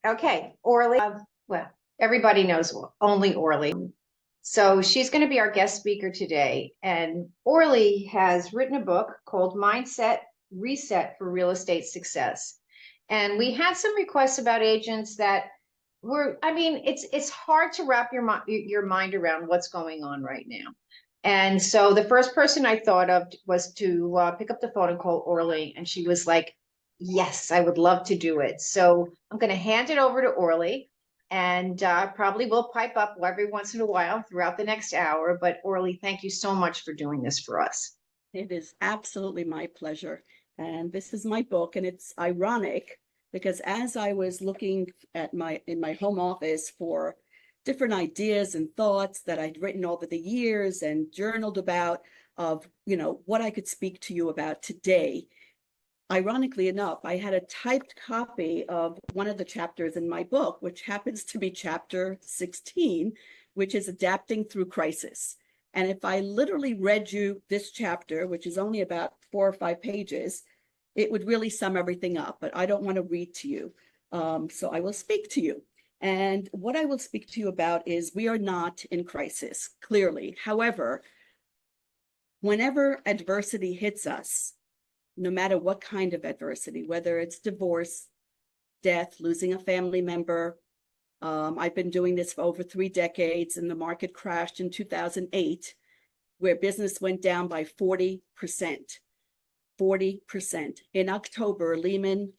Okay, Orly. Well, everybody knows only Orly. So she's going to be our guest speaker today. And Orly has written a book called Mindset Reset for Real Estate Success. And we had some requests about agents that I mean, it's hard to wrap your mind around what's going on right now. And so the first person I thought of was to pick up the phone and call Orly. And she was like, yes, I would love to do it. So I'm going to hand it over to Orly and probably will pipe up every once in a while throughout the next hour. But Orly, thank you so much for doing this for us. It is absolutely my pleasure. And this is my book, and it's ironic because as I was looking at in my home office for different ideas and thoughts that I'd written over the years and journaled about of, what I could speak to you about today, ironically enough, I had a typed copy of one of the chapters in my book, which happens to be chapter 16, which is adapting through crisis. And if I literally read you this chapter, which is only about 4 or 5 pages, it would really sum everything up, but I don't want to read to you. So I will speak to you. And what I will speak to you about is we are not in crisis, clearly. However, whenever adversity hits us, no matter what kind of adversity, whether it's divorce, death, losing a family member. I've been doing this for over 3 decades, and the market crashed in 2008, where business went down by 40%. 40%. In October, Lehman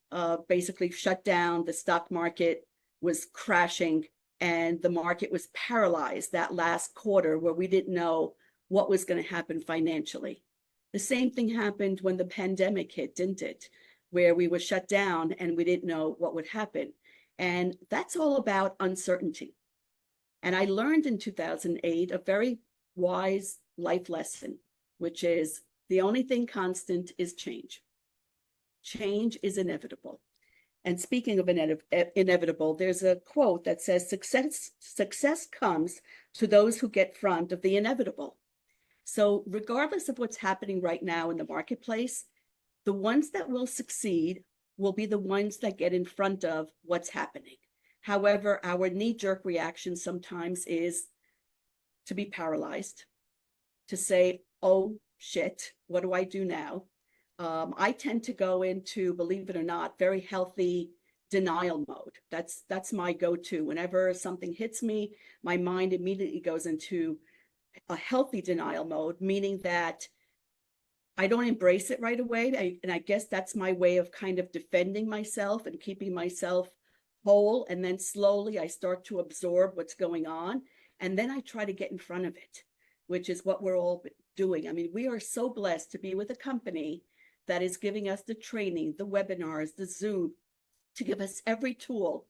basically shut down. The stock market was crashing, and the market was paralyzed that last quarter where we didn't know what was going to happen financially. The same thing happened when the pandemic hit, didn't it? Where we were shut down and we didn't know what would happen. And that's all about uncertainty. And I learned in 2008 a very wise life lesson, which is the only thing constant is change. Change is inevitable. And speaking of inevitable, there's a quote that says, success comes to those who get in front of the inevitable. So regardless of what's happening right now in the marketplace, the ones that will succeed will be the ones that get in front of what's happening. However, our knee-jerk reaction sometimes is to be paralyzed, to say, oh shit, what do I do now? I tend to go into, believe it or not, very healthy denial mode. That's my go-to. Whenever something hits me, my mind immediately goes into a healthy denial mode, meaning that I don't embrace it right away. And I guess that's my way of kind of defending myself and keeping myself whole. And then slowly I start to absorb what's going on. And then I try to get in front of it, which is what we're all doing. I mean, we are so blessed to be with a company that is giving us the training, the webinars, the Zoom, to give us every tool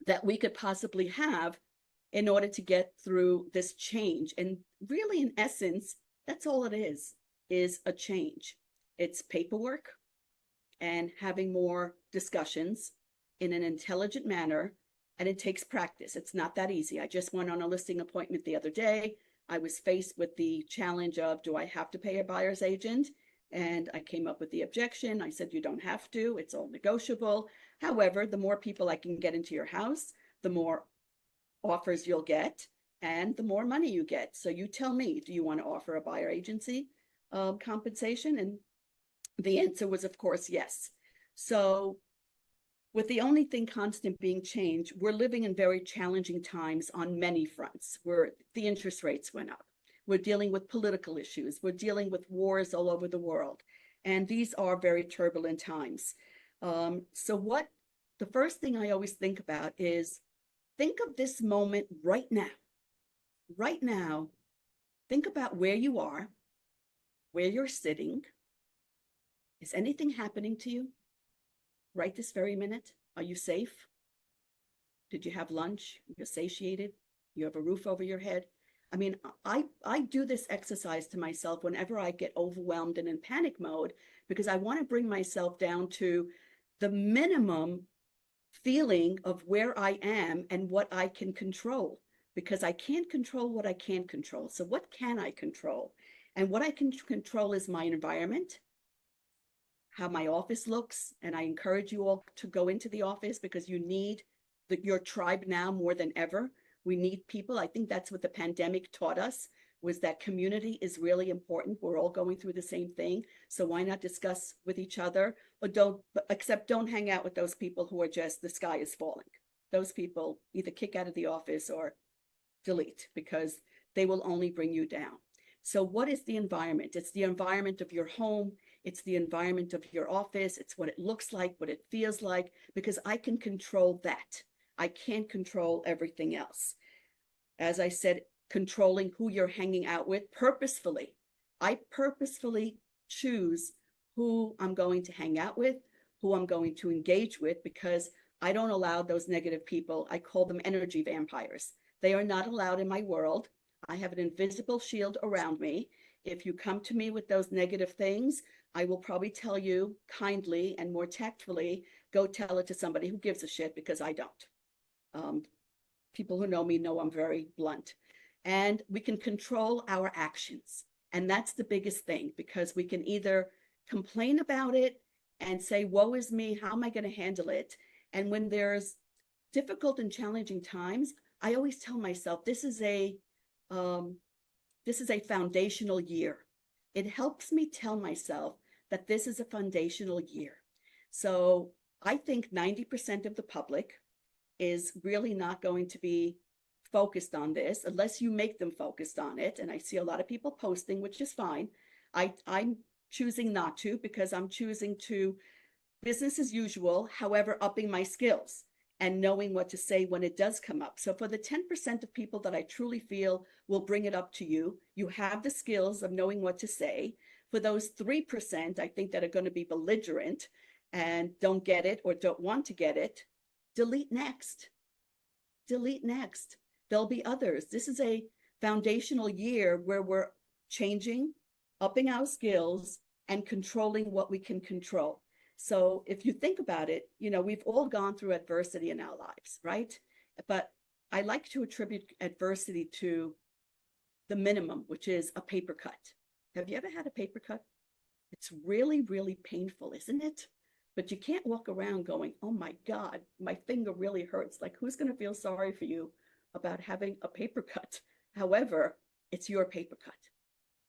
that we could possibly have in order to get through this change. And really, in essence, that's all it is a change. It's paperwork and having more discussions in an intelligent manner, and it takes practice. It's not that easy. I just went on a listing appointment the other day. I was faced with the challenge of, do I have to pay a buyer's agent? And I came up with the objection. I said, you don't have to. It's all negotiable. However, the more people I can get into your house, the more offers you'll get and the more money you get. So you tell me, do you want to offer a buyer agency compensation? And the answer was, of course, yes. So with the only thing constant being change, we're living in very challenging times on many fronts, where the interest rates went up. We're dealing with political issues. We're dealing with wars all over the world. And these are very turbulent times. So the first thing I always think about is, think of this moment right now. Right now, think about where you are, where you're sitting. Is anything happening to you right this very minute? Are you safe? Did you have lunch? You're satiated? You have a roof over your head? I mean, I do this exercise to myself whenever I get overwhelmed and in panic mode, because I want to bring myself down to the minimum feeling of where I am and what I can control, because I can't control what I can't control. So what can I control? And what I can control is my environment, how my office looks. And I encourage you all to go into the office because you need your tribe now more than ever. We need people. I think that's what the pandemic taught us, was that community is really important. We're all going through the same thing. So why not discuss with each other, or don't hang out with those people who are just, the sky is falling. Those people either kick out of the office or delete, because they will only bring you down. So what is the environment? It's the environment of your home. It's the environment of your office. It's what it looks like, what it feels like, because I can control that. I can't control everything else. As I said, controlling who you're hanging out with purposefully. I purposefully choose who I'm going to hang out with, who I'm going to engage with, because I don't allow those negative people. I call them energy vampires. They are not allowed in my world. I have an invisible shield around me. If you come to me with those negative things, I will probably tell you kindly and more tactfully, go tell it to somebody who gives a shit, because I don't. People who know me know I'm very blunt. And we can control our actions. And that's the biggest thing, because we can either complain about it and say, woe is me, how am I going to handle it? And when there's difficult and challenging times, I always tell myself, this is a foundational year. It helps me tell myself that this is a foundational year. So I think 90% of the public is really not going to be focused on this unless you make them focused on it. And I see a lot of people posting, which is fine. I'm choosing not to, because I'm choosing to business as usual, however, upping my skills and knowing what to say when it does come up. So for the 10% of people that I truly feel will bring it up to you, you have the skills of knowing what to say. For those 3%, I think, that are going to be belligerent and don't get it or don't want to get it, delete next. Delete next. There'll be others. This is a foundational year where we're changing, upping our skills, and controlling what we can control. So if you think about it, we've all gone through adversity in our lives, right? But I like to attribute adversity to the minimum, which is a paper cut. Have you ever had a paper cut? It's really, really painful, isn't it? But you can't walk around going, oh my God, my finger really hurts. Like, who's going to feel sorry for you about having a paper cut? However, it's your paper cut.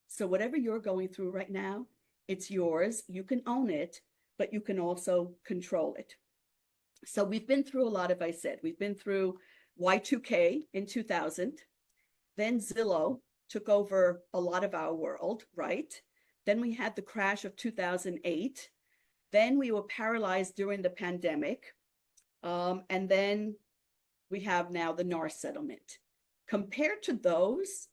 So whatever you're going through right now, it's yours. You can own it, but you can also control it. So we've been through a lot, as I said. We've been through Y2K in 2000. Then Zillow took over a lot of our world, right? Then we had the crash of 2008. Then we were paralyzed during the pandemic. And then we have now the NAR settlement. Compared to those,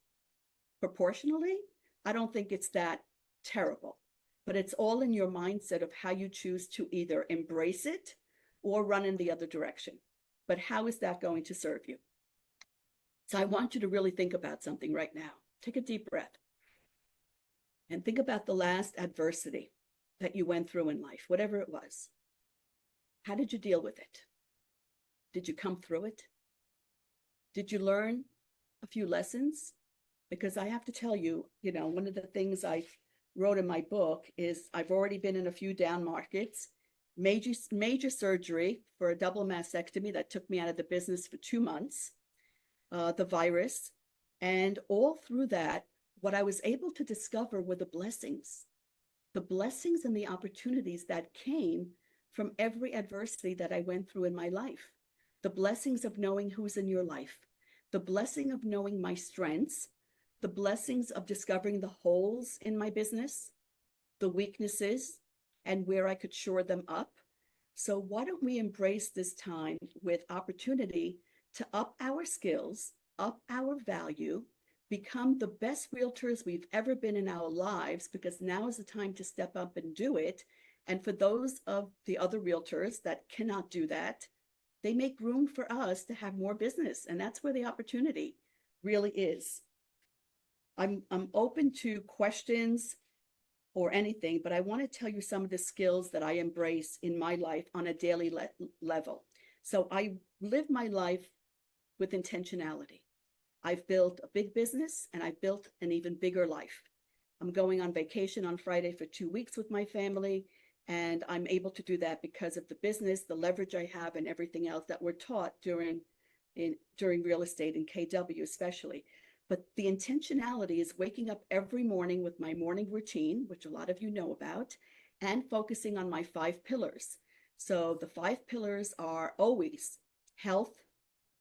proportionally, I don't think it's that terrible. But it's all in your mindset of how you choose to either embrace it or run in the other direction. But how is that going to serve you? So I want you to really think about something right now. Take a deep breath and think about the last adversity that you went through in life, whatever it was. How did you deal with it? Did you come through it? Did you learn a few lessons? Because I have to tell you, one of the things I wrote in my book is I've already been in a few down markets, major surgery for a double mastectomy that took me out of the business for 2 months, the virus. And all through that, what I was able to discover were the blessings and the opportunities that came from every adversity that I went through in my life. The blessings of knowing who's in your life, the blessing of knowing my strengths, the blessings of discovering the holes in my business, the weaknesses, and where I could shore them up. So why don't we embrace this time with opportunity to up our skills, up our value, become the best realtors we've ever been in our lives, because now is the time to step up and do it. And for those of the other realtors that cannot do that, they make room for us to have more business. And that's where the opportunity really is. I'm open to questions or anything, but I want to tell you some of the skills that I embrace in my life on a daily level. So I live my life with intentionality. I've built a big business and I've built an even bigger life. I'm going on vacation on Friday for 2 weeks with my family, And I'm able to do that because of the business, the leverage I have, and everything else that we're taught during real estate and KW especially. But the intentionality is waking up every morning with my morning routine, which a lot of you know about, and focusing on my 5 pillars. So the 5 pillars are always health,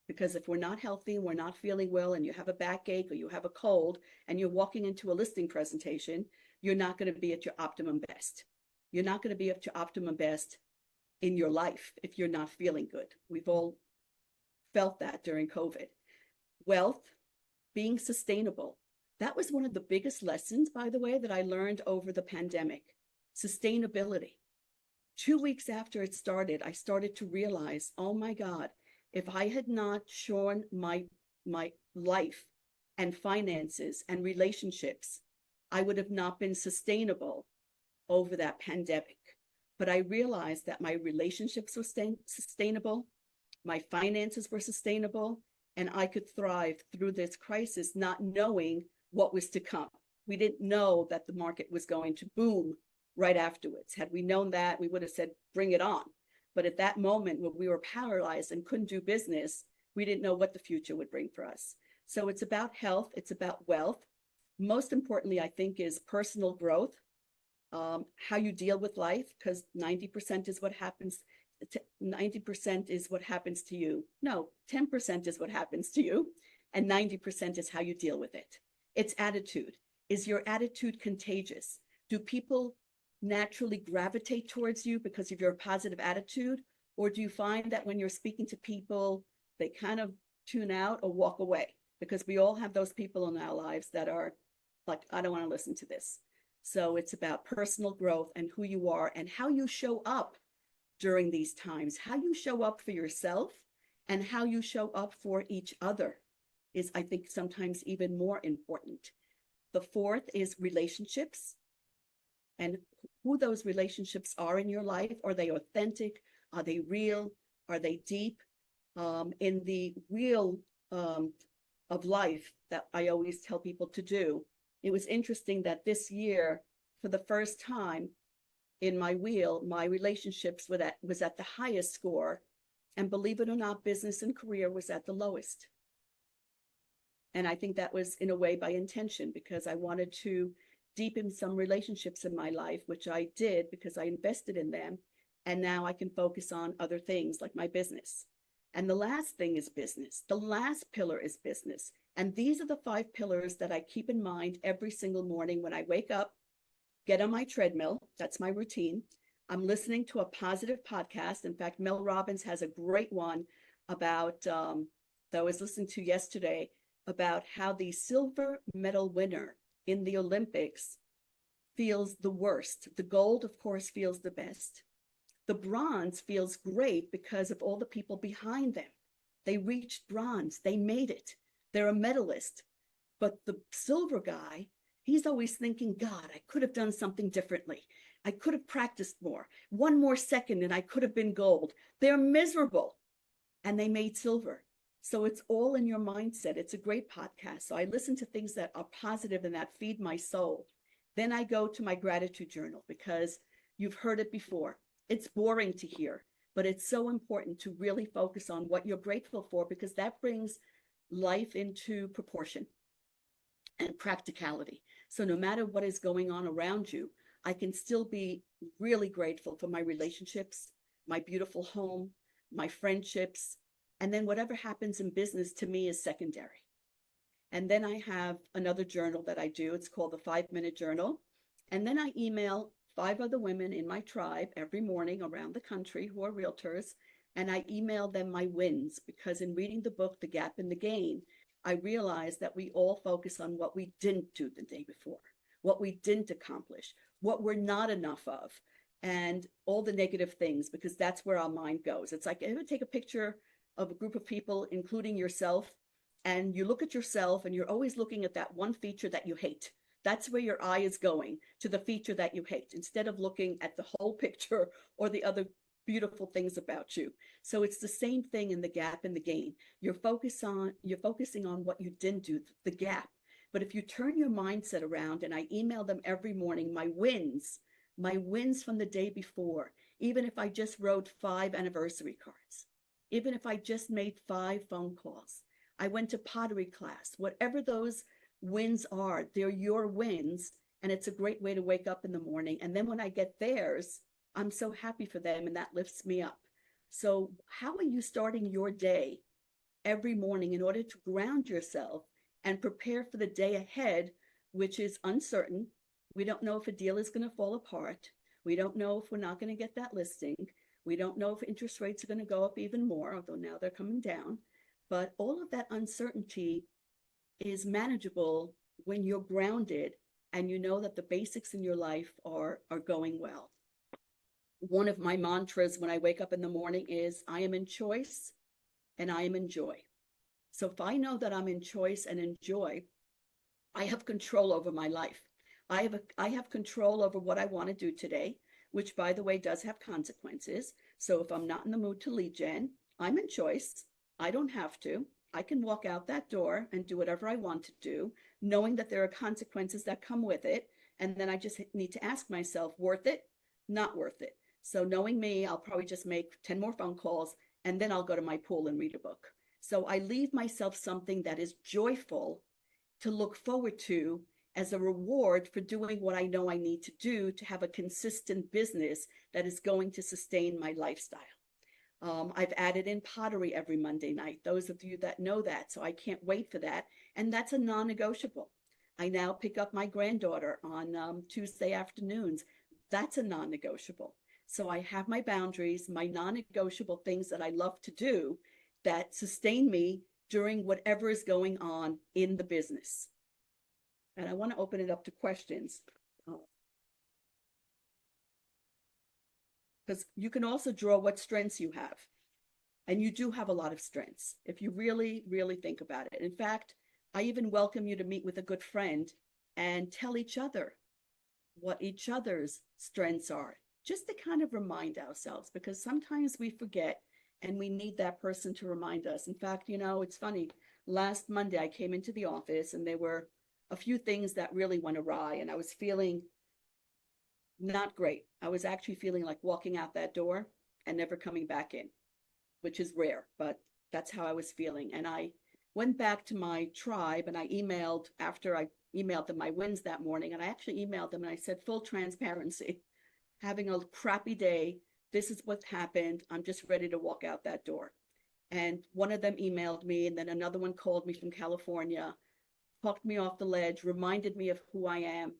because if we're not healthy and we're not feeling well and you have a backache or you have a cold and you're walking into a listing presentation, you're not going to be at your optimum best. You're not going to be at your optimum best in your life if you're not feeling good. We've all felt that during COVID. Wealth, being sustainable. That was one of the biggest lessons, by the way, that I learned over the pandemic. Sustainability. 2 weeks after it started, I started to realize, oh my God, if I had not shorn my life and finances and relationships, I would have not been sustainable over that pandemic. But I realized that my relationships were sustainable, my finances were sustainable, and I could thrive through this crisis, not knowing what was to come. We didn't know that the market was going to boom right afterwards. Had we known that, we would have said, bring it on. But at that moment when we were paralyzed and couldn't do business, we didn't know what the future would bring for us. So it's about health, it's about wealth. Most importantly, I think, is personal growth, how you deal with life, because 90% is what happens. 90% is what happens to you. No, 10% is what happens to you, and 90% is how you deal with it. It's attitude. Is your attitude contagious? Do people naturally gravitate towards you because of your positive attitude? Or do you find that when you're speaking to people, they kind of tune out or walk away? Because we all have those people in our lives that are like, I don't want to listen to this. So it's about personal growth and who you are and how you show up during these times. How you show up for yourself and how you show up for each other is, I think, sometimes even more important. The fourth is relationships, and who those relationships are in your life. Are they authentic? Are they real? Are they deep? In the wheel of life that I always tell people to do, it was interesting that this year, for the first time in my wheel, my relationships was at the highest score. And believe it or not, business and career was at the lowest. And I think that was in a way by intention, because I wanted to deepen some relationships in my life, which I did because I invested in them. And now I can focus on other things like my business. And the last thing is business. The last pillar is business. And these are the 5 pillars that I keep in mind every single morning when I wake up, get on my treadmill. That's my routine. I'm listening to a positive podcast. In fact, Mel Robbins has a great one about, that I was listening to yesterday, about how the silver medal winner in the Olympics feels the worst. The gold, of course, feels the best. The bronze feels great because of all the people behind them. They reached bronze. They made it. They're a medalist. But the silver guy, he's always thinking, God, I could have done something differently. I could have practiced more. One more second and I could have been gold. They're miserable. And they made silver. So it's all in your mindset. It's a great podcast. So I listen to things that are positive and that feed my soul. Then I go to my gratitude journal because you've heard it before. It's boring to hear, but it's so important to really focus on what you're grateful for, because that brings life into proportion and practicality. So no matter what is going on around you, I can still be really grateful for my relationships, my beautiful home, my friendships, and then whatever happens in business to me is secondary. And then I have another journal that I do. It's called the 5-minute journal. And then I email 5 other women in my tribe every morning around the country who are realtors. And I email them my wins, because in reading the book, The Gap and the Gain, I realized that we all focus on what we didn't do the day before, what we didn't accomplish, what we're not enough of, and all the negative things, because that's where our mind goes. It's like, ever take a picture of a group of people, including yourself, and you look at yourself and you're always looking at that one feature that you hate. That's where your eye is going, to the feature that you hate, instead of looking at the whole picture or the other beautiful things about you. So it's the same thing in the gap and the gain. You're focusing on what you didn't do, the gap. But if you turn your mindset around, and I email them every morning, my wins, my wins from the day before, even if I just wrote 5 anniversary cards, even if I just made 5 phone calls, I went to pottery class, whatever those wins are, they're your wins. And it's a great way to wake up in the morning. And then when I get theirs, I'm so happy for them and that lifts me up. So how are you starting your day every morning in order to ground yourself and prepare for the day ahead, which is uncertain? We don't know if a deal is going to fall apart. We don't know if we're not going to get that listing. We don't know if interest rates are going to go up even more, although now they're coming down. But all of that uncertainty is manageable when you're grounded and you know that the basics in your life are going well. One of my mantras when I wake up in the morning is, I am in choice and I am in joy. So if I know that I'm in choice and in joy, I have control over my life. I have control over what I want to do today, which by the way does have consequences. So if I'm not in the mood to lead gen, I'm in choice. I don't have to. I can walk out that door and do whatever I want to do, knowing that there are consequences that come with it. And then I just need to ask myself, worth it, not worth it. So knowing me, I'll probably just make 10 more phone calls and then I'll go to my pool and read a book. So I leave myself something that is joyful to look forward to as a reward for doing what I know I need to do to have a consistent business that is going to sustain my lifestyle. I've added in pottery every Monday night, those of you that know that, so I can't wait for that. And that's a non-negotiable. I now pick up my granddaughter on Tuesday afternoons. That's a non-negotiable. So I have my boundaries, my non-negotiable things that I love to do that sustain me during whatever is going on in the business. And I want to open it up to questions. Because you can also draw what strengths you have. And you do have a lot of strengths if you really, really think about it. In fact, I even welcome you to meet with a good friend and tell each other what each other's strengths are, just to kind of remind ourselves, because sometimes we forget and we need that person to remind us. In fact, you know, it's funny. Last Monday, I came into the office and there were a few things that really went awry and I was feeling not great. I was actually feeling like walking out that door and never coming back in, which is rare, but that's how I was feeling. And I went back to my tribe and I emailed after I emailed them my wins that morning. And I actually emailed them and I said, full transparency, having a crappy day. This is what happened. I'm just ready to walk out that door. And one of them emailed me and then another one called me from California, talked me off the ledge, reminded me of who I am,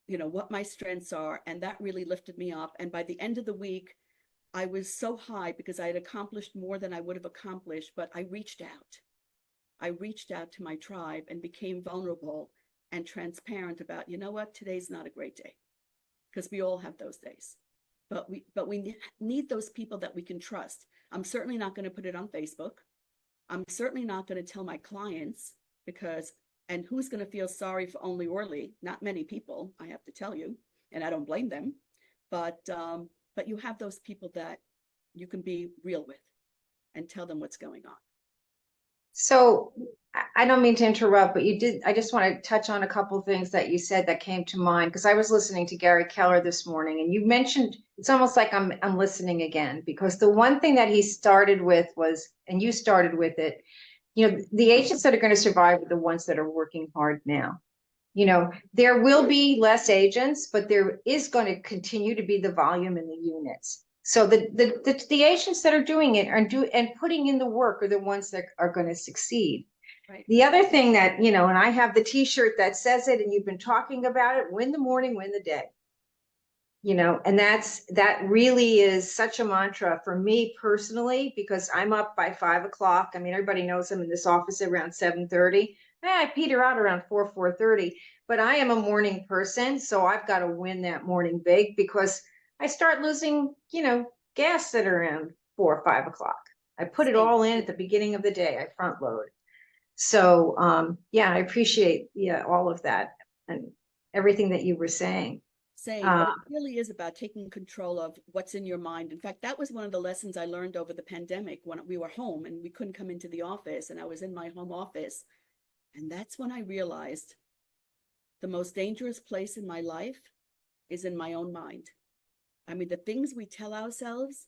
you know, what my strengths are. And that really lifted me up. And by the end of the week, I was so high because I had accomplished more than I would have accomplished, but I reached out. I reached out to my tribe and became vulnerable and transparent about, you know what, today's not a great day, because we all have those days. But we need those people that we can trust. I'm certainly not going to put it on Facebook. I'm certainly not going to tell my clients because, and who's going to feel sorry for only Orly? Not many people, I have to tell you, and I don't blame them. But you have those people that you can be real with and tell them what's going on. So I don't mean to interrupt, but you did. I just want to touch on a couple of things that you said that came to mind because I was listening to Gary Keller this morning, and you mentioned it's almost like I'm listening again because the one thing that he started with was, and you started with it, you know, the agents that are going to survive are the ones that are working hard now. You know, there will be less agents, but there is going to continue to be the volume in the units. So the agents that are doing it and putting in the work are the ones that are going to succeed. Right. The other thing that, you know, and I have the t-shirt that says it, and you've been talking about it, win the morning, win the day. You know, and that really is such a mantra for me personally, because I'm up by 5 o'clock. I mean, everybody knows I'm in this office around 7:30. I peter out around 4:30, but I am a morning person. So I've got to win that morning big because I start losing, you know, gas at around 4 or 5 o'clock. I put it all in at the beginning of the day. I front load. So, yeah, I appreciate, all of that and everything that you were saying. But it really is about taking control of what's in your mind. In fact, that was one of the lessons I learned over the pandemic when we were home and we couldn't come into the office and I was in my home office. And that's when I realized the most dangerous place in my life is in my own mind. I mean, the things we tell ourselves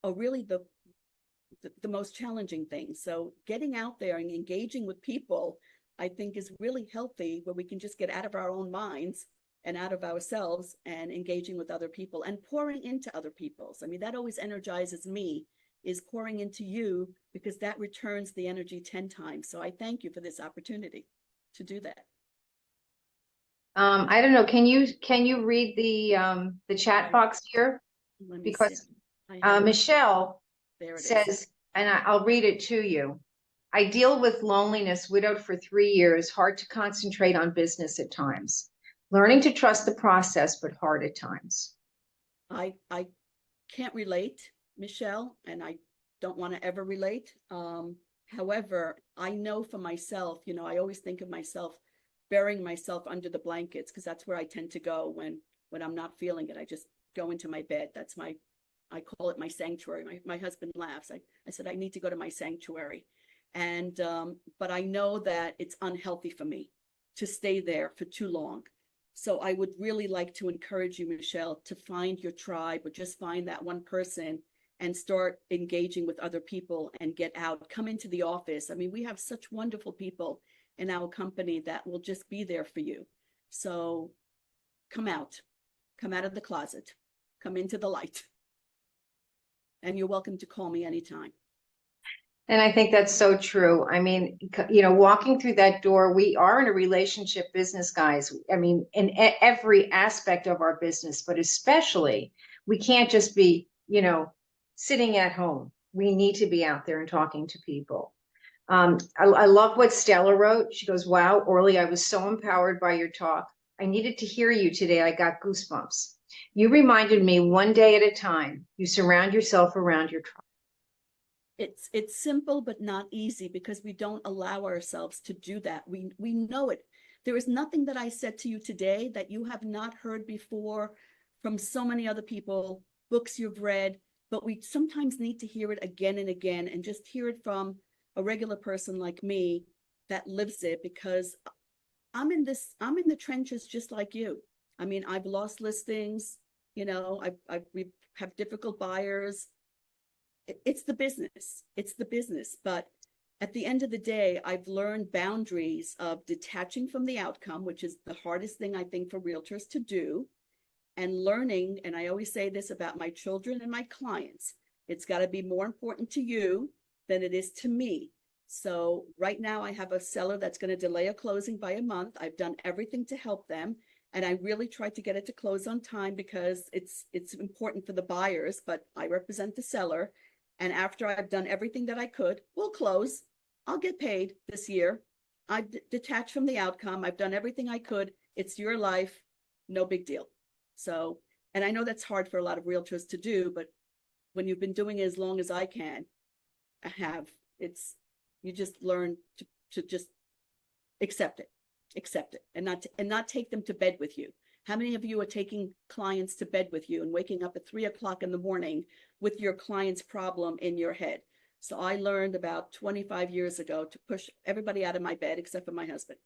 are really the most challenging things. So getting out there and engaging with people, I think, is really healthy, where we can just get out of our own minds and out of ourselves and engaging with other people and pouring into other people's. I mean, that always energizes me, is pouring into you, because that returns the energy 10 times. So I thank you for this opportunity to do that. I don't know. Can you read the chat box here? Let me see. Because I have Michelle there it is. says, and I'll read it to you. I deal with loneliness, widowed for 3 years, hard to concentrate on business at times. Learning to trust the process, but hard at times. I can't relate, Michelle, and I don't want to ever relate. However, I know for myself, you know, I always think of myself burying myself under the blankets, because that's where I tend to go when I'm not feeling it. I just go into my bed. That's my, I call it my sanctuary. My husband laughs. I said, I need to go to my sanctuary. And but I know that it's unhealthy for me to stay there for too long. So I would really like to encourage you, Michelle, to find your tribe, or just find that one person and start engaging with other people and get out, come into the office. I mean, we have such wonderful people in our company that will just be there for you. So come out of the closet, come into the light. And you're welcome to call me anytime. And I think that's so true. I mean, walking through that door, we are in a relationship business, guys. I mean, in every aspect of our business, but especially, we can't just be, sitting at home. We need to be out there and talking to people. I love what Stella wrote. She goes, wow, Orly, I was so empowered by your talk. I needed to hear you today. I got goosebumps. You reminded me, one day at a time, you surround yourself around your tribe. It's simple but not easy, because we don't allow ourselves to do that. We know it. There is nothing that I said to you today that you have not heard before from so many other people, books you've read, but we sometimes need to hear it again and again, and just hear it from a regular person like me that lives it, because I'm in the trenches just like you. I mean, I've lost listings, we have difficult buyers. It's the business. But at the end of the day, I've learned boundaries of detaching from the outcome, which is the hardest thing, I think, for realtors to do, and learning. And I always say this about my children and my clients: it's got to be more important to you than it is to me. So right now I have a seller that's going to delay a closing by a month. I've done everything to help them, and I really tried to get it to close on time, because it's important for the buyers, but I represent the seller. And after I've done everything that I could, we'll close. I'll get paid this year. I've detached from the outcome. I've done everything I could. It's your life. No big deal. So, and I know that's hard for a lot of realtors to do, but when you've been doing it as long as I have, you just learn to just accept it, and not take them to bed with you. How many of you are taking clients to bed with you and waking up at 3 o'clock in the morning with your client's problem in your head? So I learned about 25 years ago to push everybody out of my bed except for my husband.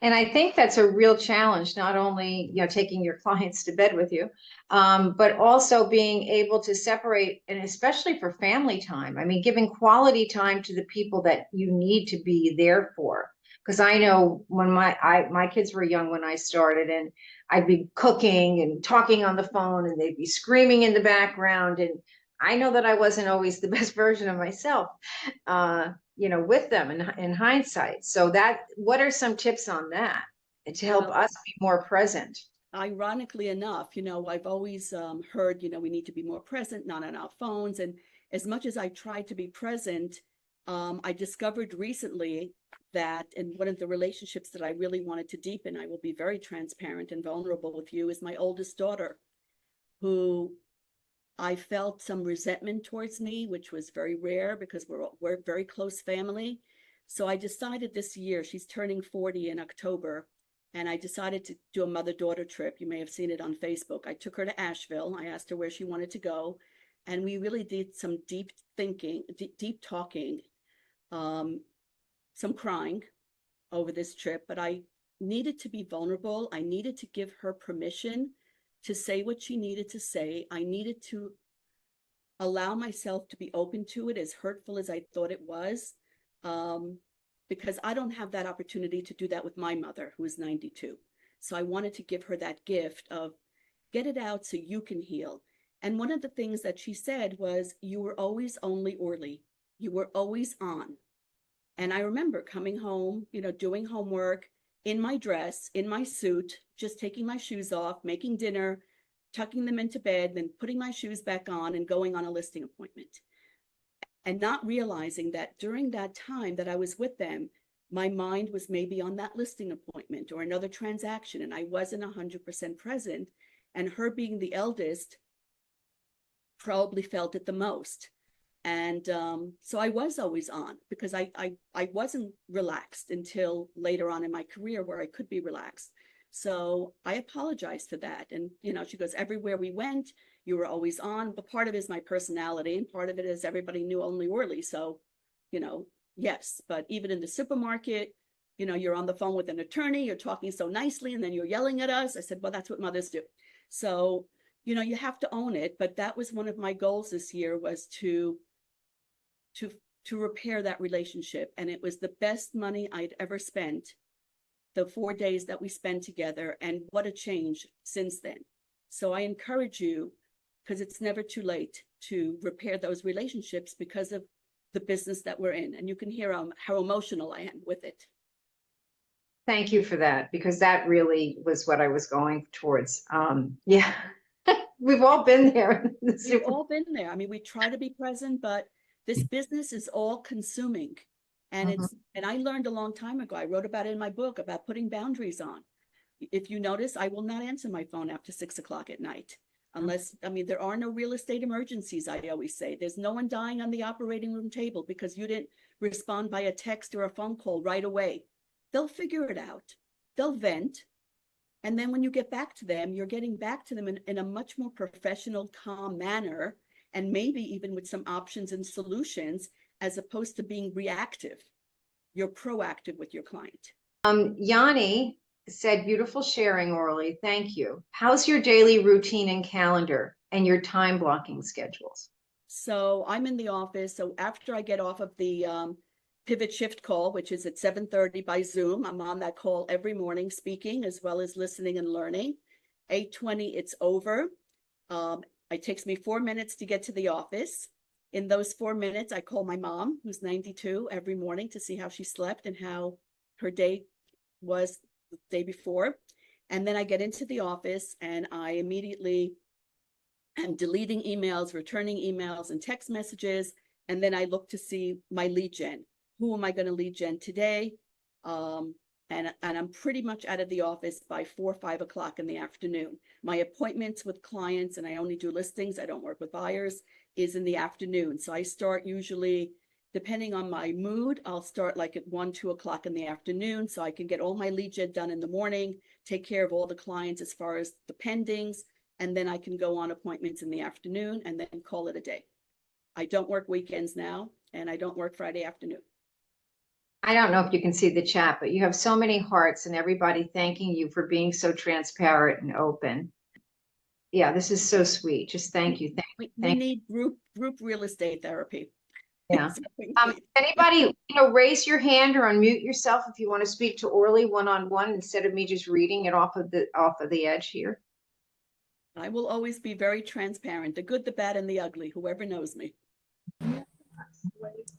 And I think that's a real challenge, not only, taking your clients to bed with you, but also being able to separate, and especially for family time. I mean, giving quality time to the people that you need to be there for. Because I know when my kids were young when I started, and I'd be cooking and talking on the phone, and they'd be screaming in the background, and I know that I wasn't always the best version of myself, with them in hindsight. So what are some tips on that to help us be more present? Ironically enough, I've always heard, we need to be more present, not on our phones. And as much as I try to be present, I discovered recently that in one of the relationships that I really wanted to deepen, I will be very transparent and vulnerable with you, is my oldest daughter, who I felt some resentment towards me, which was very rare because we're very close family. So I decided this year, she's turning 40 in October, and I decided to do a mother-daughter trip. You may have seen it on Facebook. I took her to Asheville. I asked her where she wanted to go, and we really did some deep thinking, deep talking, some crying over this trip. But I needed to be vulnerable. I needed to give her permission to say what she needed to say. I needed to allow myself to be open to it, as hurtful as I thought it was, because I don't have that opportunity to do that with my mother, who is 92. So I wanted to give her that gift of get it out so you can heal. And one of the things that she said was, you were always only Orly. You were always on. And I remember coming home, doing homework in my dress, in my suit, just taking my shoes off, making dinner, tucking them into bed, then putting my shoes back on and going on a listing appointment. And not realizing that during that time that I was with them, my mind was maybe on that listing appointment or another transaction, and I wasn't 100% present. And her being the eldest probably felt it the most. And so I was always on, because I wasn't relaxed until later on in my career where I could be relaxed. So I apologized for that. And, she goes, everywhere we went, you were always on. But part of it is my personality, and part of it is everybody knew only Orly. So, yes. But even in the supermarket, you're on the phone with an attorney, you're talking so nicely, and then you're yelling at us. I said, well, that's what mothers do. So, you have to own it. But that was one of my goals this year, was to repair that relationship. And it was the best money I'd ever spent, the 4 days that we spent together, and what a change since then. So I encourage you, because it's never too late to repair those relationships because of the business that we're in. And you can hear how emotional I am with it. Thank you for that, because that really was what I was going towards. Yeah, we've all been there. We've all been there. I mean, we try to be present, but this business is all consuming. And and I learned a long time ago, I wrote about it in my book, about putting boundaries on. If you notice, I will not answer my phone after 6 o'clock at night, unless, there are no real estate emergencies. I always say there's no one dying on the operating room table because you didn't respond by a text or a phone call right away. They'll figure it out. They'll vent. And then when you get back to them, you're getting back to them in a much more professional, calm manner, and maybe even with some options and solutions, as opposed to being reactive. You're proactive with your client. Yanni said, beautiful sharing, Orly. Thank you. How's your daily routine and calendar and your time blocking schedules? So I'm in the office. So after I get off of the pivot shift call, which is at 7:30 by Zoom, I'm on that call every morning, speaking as well as listening and learning. 8:20, it's over. It takes me 4 minutes to get to the office. In those 4 minutes, I call my mom, who's 92, every morning to see how she slept and how her day was the day before. And then I get into the office and I immediately am deleting emails, returning emails and text messages. And then I look to see my lead gen. Who am I going to lead gen today? And I'm pretty much out of the office by 4 or 5 o'clock in the afternoon. My appointments with clients, and I only do listings, I don't work with buyers, is in the afternoon. So I start usually, depending on my mood, I'll start like at 1, 2 o'clock in the afternoon, so I can get all my lead gen done in the morning, take care of all the clients as far as the pendings, and then I can go on appointments in the afternoon and then call it a day. I don't work weekends now, and I don't work Friday afternoon. I don't know if you can see the chat, but you have so many hearts and everybody thanking you for being so transparent and open. Yeah, this is so sweet. Just thank you. We need group real estate therapy. Yeah. Anybody, raise your hand or unmute yourself if you want to speak to Orly one-on-one instead of me just reading it off of the edge here. I will always be very transparent, the good, the bad, and the ugly, whoever knows me.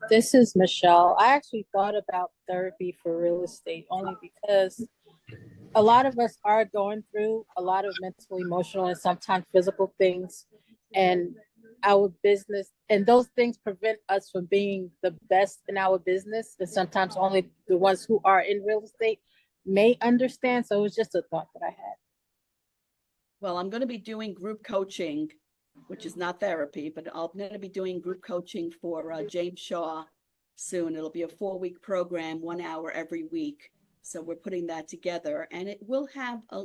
This is Michelle. I actually thought about therapy for real estate only because a lot of us are going through a lot of mental, emotional, and sometimes physical things. And our business, and those things prevent us from being the best in our business. And sometimes only the ones who are in real estate may understand. So it was just a thought that I had. Well, I'm going to be doing group coaching, which is not therapy, but I'm going to be doing group coaching for James Shaw soon. It'll be a 4-week program, 1 hour every week. So we're putting that together, and it will have a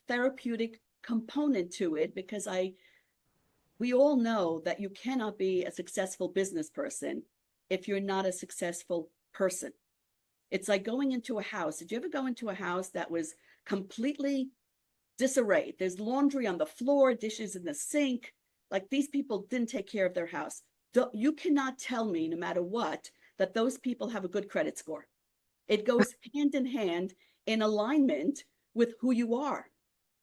therapeutic component to it, because we all know that you cannot be a successful business person if you're not a successful person. It's like going into a house. Did you ever go into a house that was completely disarray? There's laundry on the floor, dishes in the sink. Like, these people didn't take care of their house. You cannot tell me, no matter what, that those people have a good credit score. It goes hand in hand in alignment with who you are.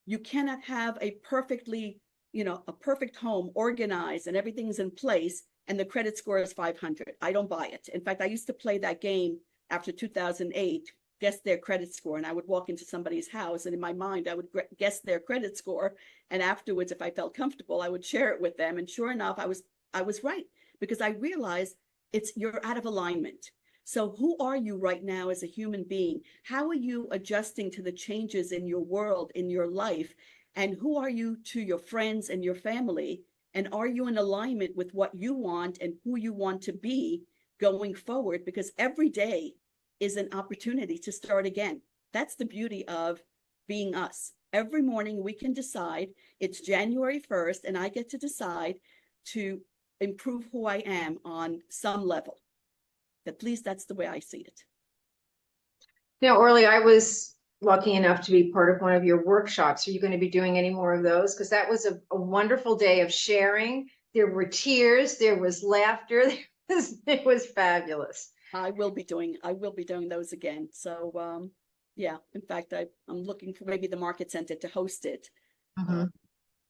You cannot have a perfectly, a perfect home organized and everything's in place and the credit score is 500. I don't buy it. In fact, I used to play that game after 2008, guess their credit score. And I would walk into somebody's house and in my mind, I would guess their credit score. And afterwards, if I felt comfortable, I would share it with them. And sure enough, I was right, because I realized you're out of alignment. So who are you right now as a human being? How are you adjusting to the changes in your world, in your life? And who are you to your friends and your family? And are you in alignment with what you want and who you want to be going forward? Because every day is an opportunity to start again. That's the beauty of being us. Every morning we can decide it's January 1st and I get to decide to improve who I am on some level. At least that's the way I see it. Now, Orly, I was lucky enough to be part of one of your workshops. Are you going to be doing any more of those? Because that was a wonderful day of sharing. There were tears, there was laughter, it was fabulous. I will be doing those again. So yeah, in fact, I'm looking for maybe the Market Center to host it.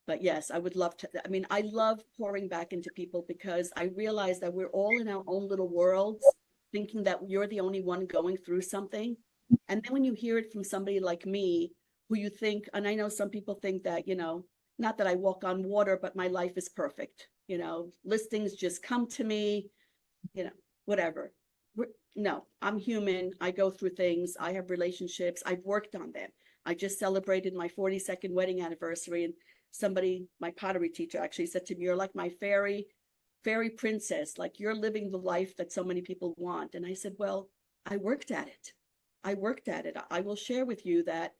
But yes, I would love to. I mean, I love pouring back into people because I realize that we're all in our own little worlds, thinking that you're the only one going through something. And then when you hear it from somebody like me, who you think, and I know some people think that, not that I walk on water, but my life is perfect. Listings just come to me, whatever. No, I'm human. I go through things. I have relationships. I've worked on them. I just celebrated my 42nd wedding anniversary, and somebody, my pottery teacher, actually said to me, "You're like my fairy princess, like you're living the life that so many people want." And I said, well, I worked at it. I will share with you that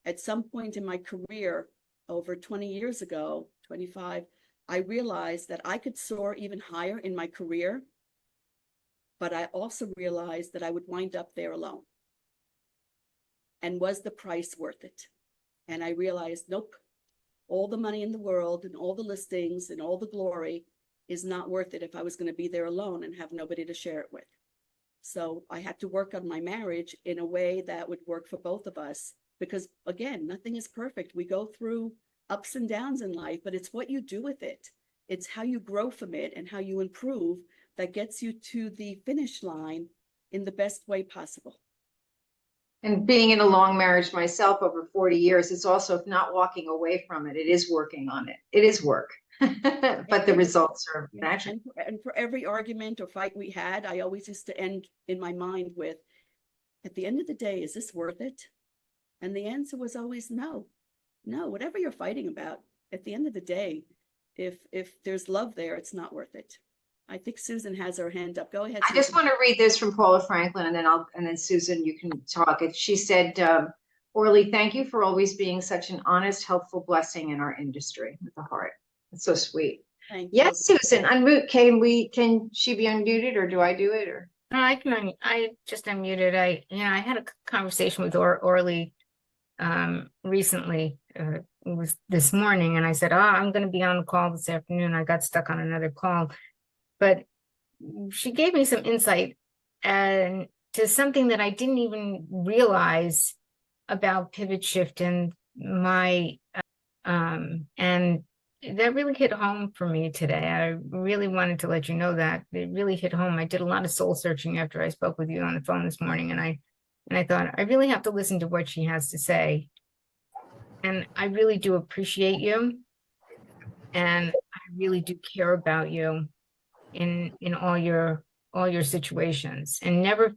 at some point in my career, over 20 years ago, 25, I realized that I could soar even higher in my career, but I also realized that I would wind up there alone. And was the price worth it? And I realized, nope. All the money in the world and all the listings and all the glory is not worth it if I was going to be there alone and have nobody to share it with. So I had to work on my marriage in a way that would work for both of us, because again, nothing is perfect. We go through ups and downs in life, but it's what you do with it. It's how you grow from it and how you improve that gets you to the finish line in the best way possible. And being in a long marriage myself over 40 years, it's also not walking away from it. It is working on it. It is work, but the results are magic. And for every argument or fight we had, I always used to end in my mind with, at the end of the day, is this worth it? And the answer was always no. Whatever you're fighting about, at the end of the day, if there's love there, it's not worth it. I think Susan has her hand up. Go ahead, Susan. I just want to read this from Paula Franklin, and then Susan, you can talk. She said, Orly, thank you for always being such an honest, helpful blessing in our industry with the heart. It's so sweet. Thank you. Yes, Susan, unmute. Can she be unmuted, or do I do it? Or no, I just unmuted. I had a conversation with Orly recently. It was this morning, and I said, I'm going to be on the call this afternoon. I got stuck on another call. But she gave me some insight to something that I didn't even realize about pivot shift and my and that really hit home for me today. I really wanted to let you know that it really hit home. I did a lot of soul searching after I spoke with you on the phone this morning, and I thought I really have to listen to what she has to say. And I really do appreciate you, and I really do care about you in all your situations, and nobody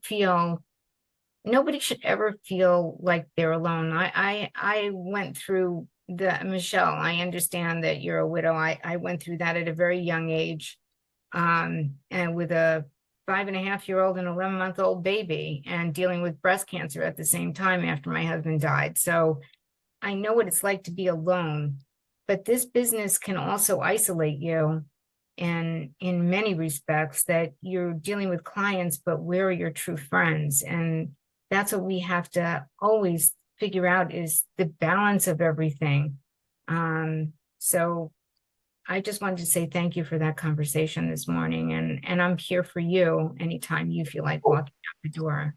should ever feel like they're alone. I went through Michelle, I understand that you're a widow. I went through that at a very young age, and with a 5.5-year-old and 11-month-old baby, and dealing with breast cancer at the same time after my husband died. So I know what it's like to be alone, but this business can also isolate you. And in many respects, that you're dealing with clients, but where are your true friends? And that's what we have to always figure out, is the balance of everything. So I just wanted to say thank you for that conversation this morning, and I'm here for you anytime you feel like walking out the door.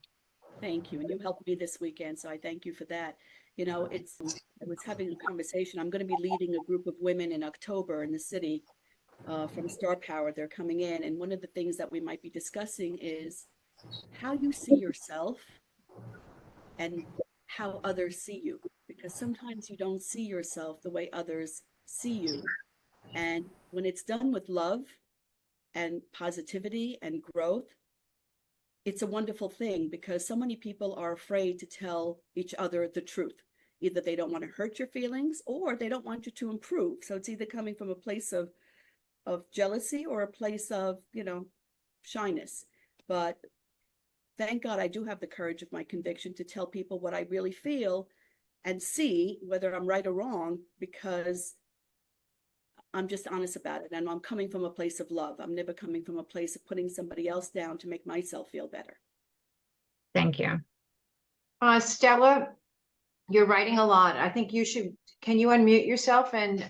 Thank you. And you helped me this weekend, so I thank you for that. You know, I was having a conversation. I'm going to be leading a group of women in October in the city from Star Power. They're coming in. And one of the things that we might be discussing is how you see yourself and how others see you. Because sometimes you don't see yourself the way others see you. And when it's done with love and positivity and growth, it's a wonderful thing, because so many people are afraid to tell each other the truth. Either they don't want to hurt your feelings or they don't want you to improve. So it's either coming from a place of jealousy or a place of, shyness. But thank God I do have the courage of my conviction to tell people what I really feel and see whether I'm right or wrong, because I'm just honest about it. And I'm coming from a place of love. I'm never coming from a place of putting somebody else down to make myself feel better. Thank you. Stella, you're writing a lot. I think can you unmute yourself and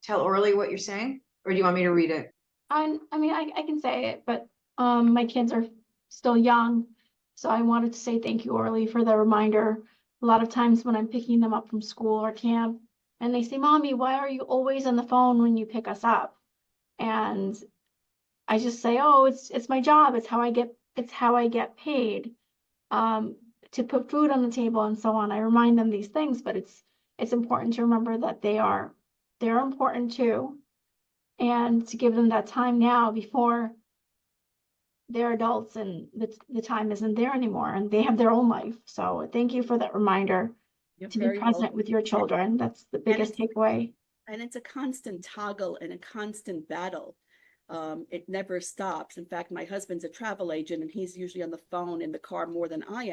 tell Orly what you're saying? Or do you want me to read it? I mean, I can say it, but my kids are still young. So I wanted to say thank you, Orly, for the reminder. A lot of times when I'm picking them up from school or camp, and they say, Mommy, why are you always on the phone when you pick us up? And I just say, oh, it's my job. It's how I get paid to put food on the table and so on. I remind them these things, but it's important to remember that they're important too, and to give them that time now before they're adults and the time isn't there anymore and they have their own life. So thank you for that reminder. You're To be very present welcome. with your children. That's the biggest takeaway. And it's a constant toggle and a constant battle. It never stops. In fact, my husband's a travel agent and he's usually on the phone in the car more than I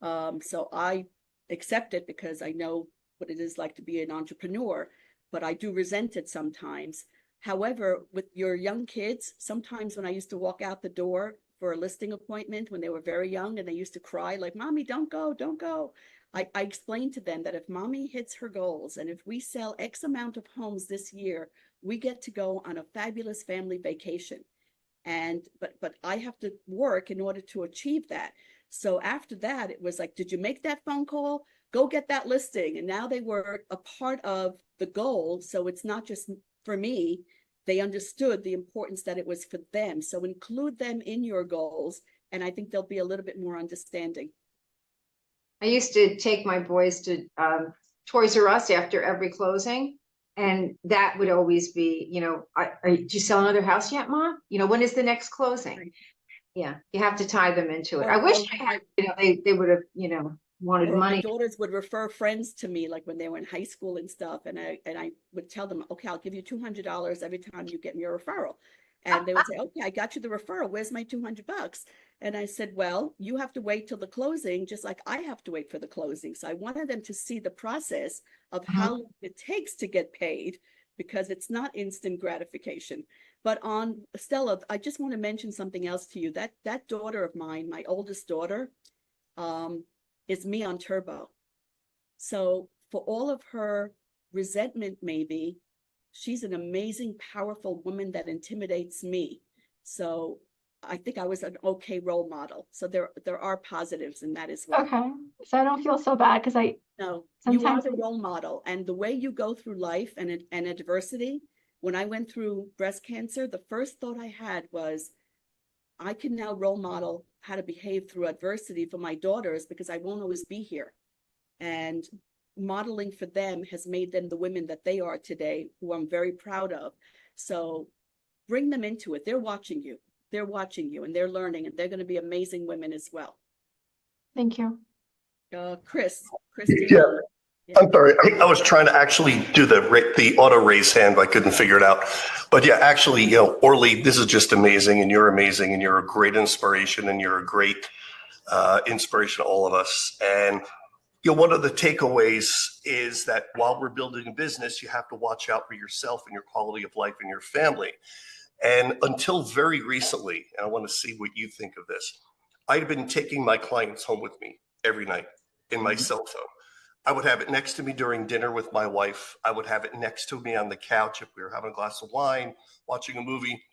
am. So I accept it because I know what it is like to be an entrepreneur, but I do resent it sometimes. However, with your young kids, sometimes when I used to walk out the door for a listing appointment when they were very young and they used to cry like, Mommy, don't go, don't go. I explained to them that if Mommy hits her goals and if we sell X amount of homes this year, we get to go on a fabulous family vacation. And but I have to work in order to achieve that. So after that, it was like, did you make that phone call? Go get that listing. And now they were a part of the goal. So it's not just for me. They understood the importance that it was for them. So include them in your goals. And I think they'll be a little bit more understanding. I used to take my boys to Toys R Us after every closing. And that would always be, did you sell another house yet, Mom? When is the next closing? Right. Yeah, you have to tie them into it. Or, I wish they would have, wanted or money. my daughters would refer friends to me, like when they were in high school and stuff. And I would tell them, okay, I'll give you $200 every time you get me a referral. And they would say, okay, I got you the referral. Where's my $200? And I said, well, you have to wait till the closing, just like I have to wait for the closing. So I wanted them to see the process of how long it takes to get paid, because it's not instant gratification. But on Stella, I just want to mention something else to you. That daughter of mine, my oldest daughter, is me on turbo. So for all of her resentment, maybe, she's an amazing, powerful woman that intimidates me. So I think I was an okay role model. So there are positives in that as well. Okay. So I don't feel so bad because No, sometimes you are the role model, and the way you go through life and adversity. When I went through breast cancer, the first thought I had was, I can now role model how to behave through adversity for my daughters, because I won't always be here. And modeling for them has made them the women that they are today, who I'm very proud of. So bring them into it. They're watching you. They're watching you and they're learning, and they're going to be amazing women as well. thank you. Chris. Yeah. I'm sorry. I was trying to actually do the auto raise hand, but I couldn't figure it out. But yeah, actually, Orly, this is just amazing, and you're amazing, and you're a great inspiration, and you're a great inspiration to all of us. And one of the takeaways is that while we're building a business, you have to watch out for yourself and your quality of life and your family. And until very recently, and I want to see what you think of this, I'd been taking my clients home with me every night in my cell phone. I would have it next to me during dinner with my wife. I would have it next to me on the couch if we were having a glass of wine, watching a movie.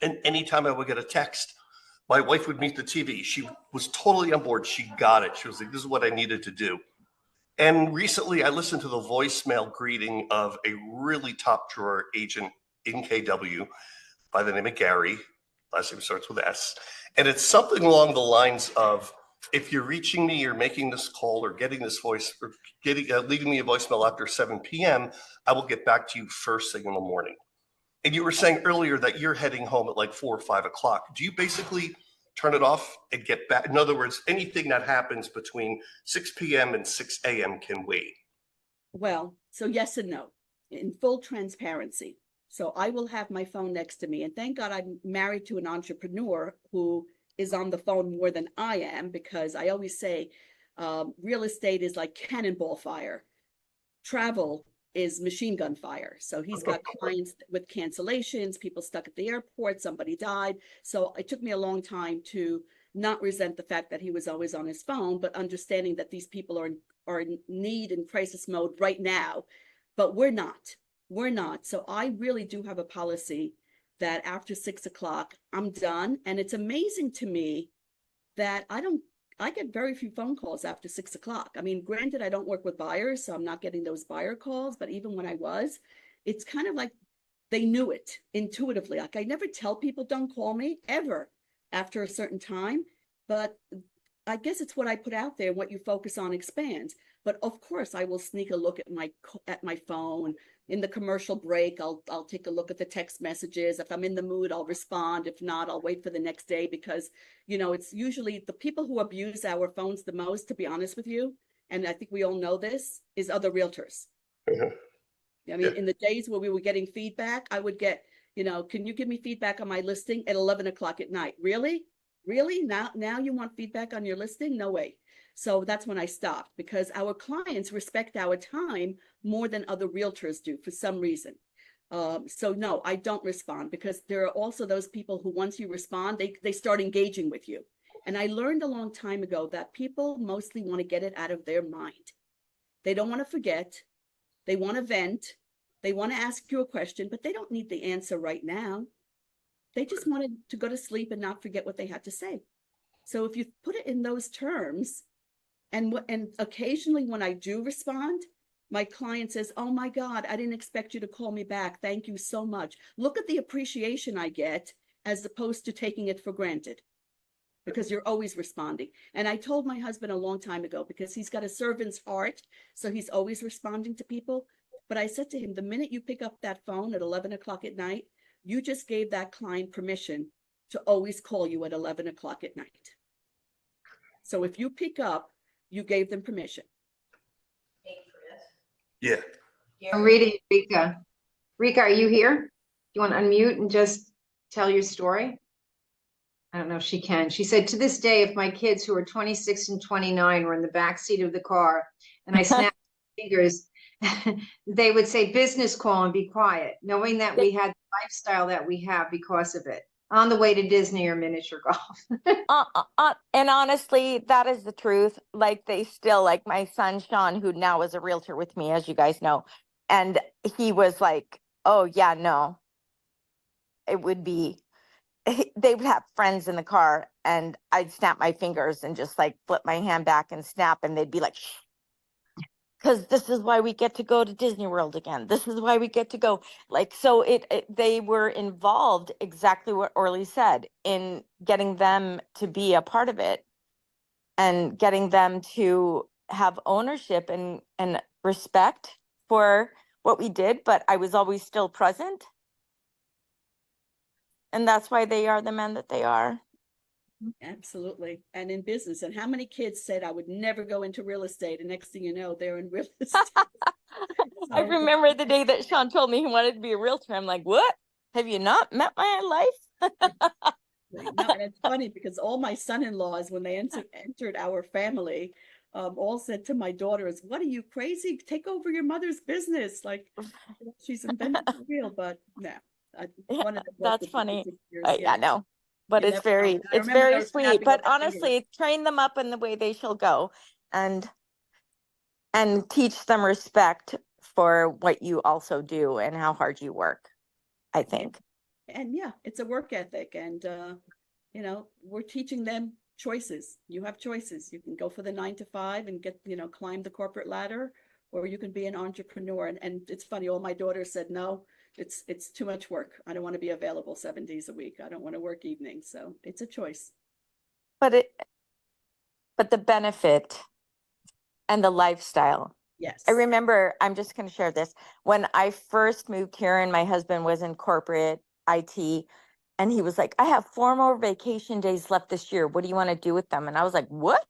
And anytime I would get a text, my wife would mute the TV. She was totally on board. She got it. She was like, this is what I needed to do. And recently I listened to the voicemail greeting of a really top drawer agent in KW by the name of Gary. Last name starts with S. And it's something along the lines of, if you're reaching me, you're making this call or getting this voice or leaving me a voicemail after 7 p.m., I will get back to you first thing in the morning. And you were saying earlier that you're heading home at like 4 or 5 o'clock. Do you basically turn it off and get back? In other words, anything that happens between 6 p.m. and 6 a.m. can wait. Well, so yes and no, in full transparency. So I will have my phone next to me. And thank God I'm married to an entrepreneur who is on the phone more than I am, because I always say real estate is like cannonball fire. Travel is machine gun fire. So he's got clients with cancellations, people stuck at the airport, somebody died. So it took me a long time to not resent the fact that he was always on his phone, but understanding that these people are in need and crisis mode right now, but we're not. We're not. So I really do have a policy that after 6 o'clock, I'm done. And it's amazing to me that I get very few phone calls after 6 o'clock. I mean, granted, I don't work with buyers, so I'm not getting those buyer calls. But even when I was, it's kind of like they knew it intuitively. Like I never tell people don't call me ever after a certain time. But I guess it's what I put out there. What you focus on expands. But of course, I will sneak a look at my phone. In the commercial break, I'll take a look at the text messages. If I'm in the mood, I'll respond. If not, I'll wait for the next day, because, you know, it's usually the people who abuse our phones the most, to be honest with you, and I think we all know this, is other realtors. I mean, in the days where we were getting feedback, I would get, you know, can you give me feedback on my listing at 11 o'clock at night? Really? Now you want feedback on your listing? No way. So that's when I stopped, because our clients respect our time more than other realtors do for some reason. So no, I don't respond, because there are also those people who, once you respond, they start engaging with you. And I learned a long time ago that people mostly want to get it out of their mind. They don't want to forget. They want to vent. They want to ask you a question, but they don't need the answer right now. They just wanted to go to sleep and not forget what they had to say. So if you put it in those terms, and occasionally when I do respond, my client says, oh my God, I didn't expect you to call me back. Thank you so much. Look at the appreciation I get, as opposed to taking it for granted, because you're always responding. And I told my husband a long time ago, because he's got a servant's heart, so he's always responding to people. But I said to him, the minute you pick up that phone at 11 o'clock at night, you just gave that client permission to always call you at 11 o'clock at night. So if you pick up, you gave them permission. Yeah. I'm reading Rika. Rika, are you here? You want to unmute and just tell your story? I don't know if she can. She said, to this day, if my kids who are 26 and 29 were in the back seat of the car and I snapped my fingers, they would say business call and be quiet, knowing that we had the lifestyle that we have because of it. On the way to Disney or miniature golf. And honestly, that is the truth. Like they still, like my son, Sean, who now is a realtor with me, as you guys know. And he was like, oh yeah, no, it would be, they would have friends in the car and I'd snap my fingers and just like flip my hand back and snap. And they'd be like, shh. Because this is why we get to go to Disney World again. This is why we get to go. Like, so they were involved, exactly what Orly said, in getting them to be a part of it and getting them to have ownership and respect for what we did. But I was always still present. And that's why they are the men that they are. Absolutely. And in business. And how many kids said I would never go into real estate? And next thing you know, they're in real estate. I remember the day that Sean told me he wanted to be a realtor. I'm like, what? Have you not met my life? No, and it's funny because all my son-in-laws, when they entered our family, all said to my daughters, what are you, crazy? Take over your mother's business. Like she's invented the wheel, but no. One of them That's funny. Yeah, no. but You it's never know. very, I it's remember very her sweet. snapping But of her fingers. honestly, train them up in the way they shall go, and teach them respect for what you also do and how hard you work, I think. And yeah, it's a work ethic, and you know, we're teaching them choices. You have choices. You can go for the 9 to 5 and get, you know, climb the corporate ladder, or you can be an entrepreneur. And it's funny, all my daughters said, no, it's too much work. I don't want to be available 7 days a week. I don't want to work evenings. So it's a choice. But the benefit and the lifestyle. Yes. I remember, I'm just going to share this. When I first moved here and my husband was in corporate IT, and he was like, I have 4 more vacation days left this year. What do you want to do with them? And I was like, what?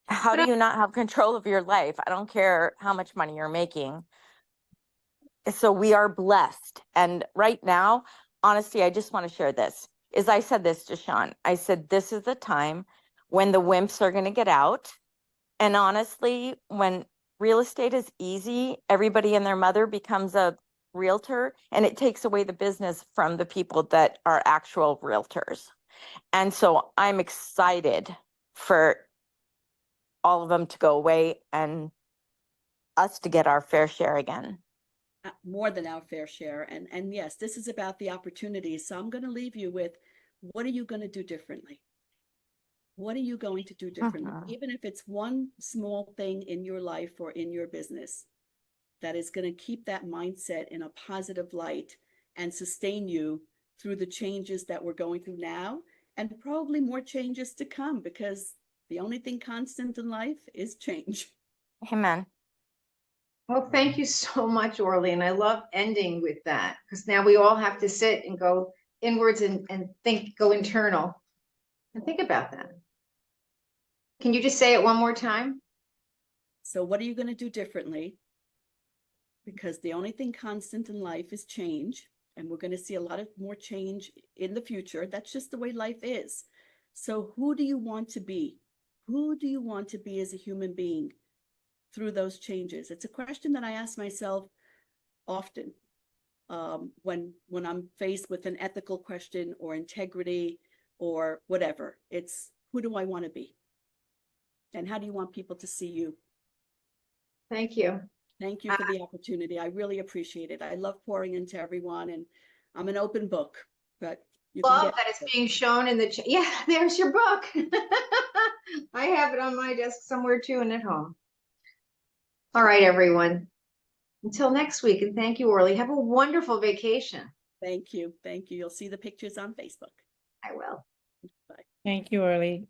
How do you not have control of your life? I don't care how much money you're making. So we are blessed. And right now, honestly, I just want to share this. Is I said this to Sean. I said, this is the time when the wimps are going to get out. And honestly, when real estate is easy, everybody and their mother becomes a realtor, and it takes away the business from the people that are actual realtors. And so I'm excited for all of them to go away and us to get our fair share again. More than our fair share. And yes, this is about the opportunities. So I'm going to leave you with, what are you going to do differently? What are you going to do differently? Even if it's one small thing in your life or in your business that is going to keep that mindset in a positive light and sustain you through the changes that we're going through now, and probably more changes to come, because the only thing constant in life is change. Amen. Well, thank you so much, Orly. And I love ending with that, because now we all have to sit and go inwards and think, go internal and think about that. Can you just say it one more time? So what are you going to do differently? Because the only thing constant in life is change. And we're going to see a lot of more change in the future. That's just the way life is. So who do you want to be? Who do you want to be as a human being through those changes? It's a question that I ask myself often when I'm faced with an ethical question or integrity or whatever. It's, who do I want to be? And how do you want people to see you? Thank you. Thank you for the opportunity. I really appreciate it. I love pouring into everyone, and I'm an open book, but you can Love get that it's being shown in the yeah, there's your book. I have it on my desk somewhere too, and at home. All right, everyone. Until next week, and thank you, Orly. Have a wonderful vacation. Thank you. Thank you. You'll see the pictures on Facebook. I will. Bye. Thank you, Orly.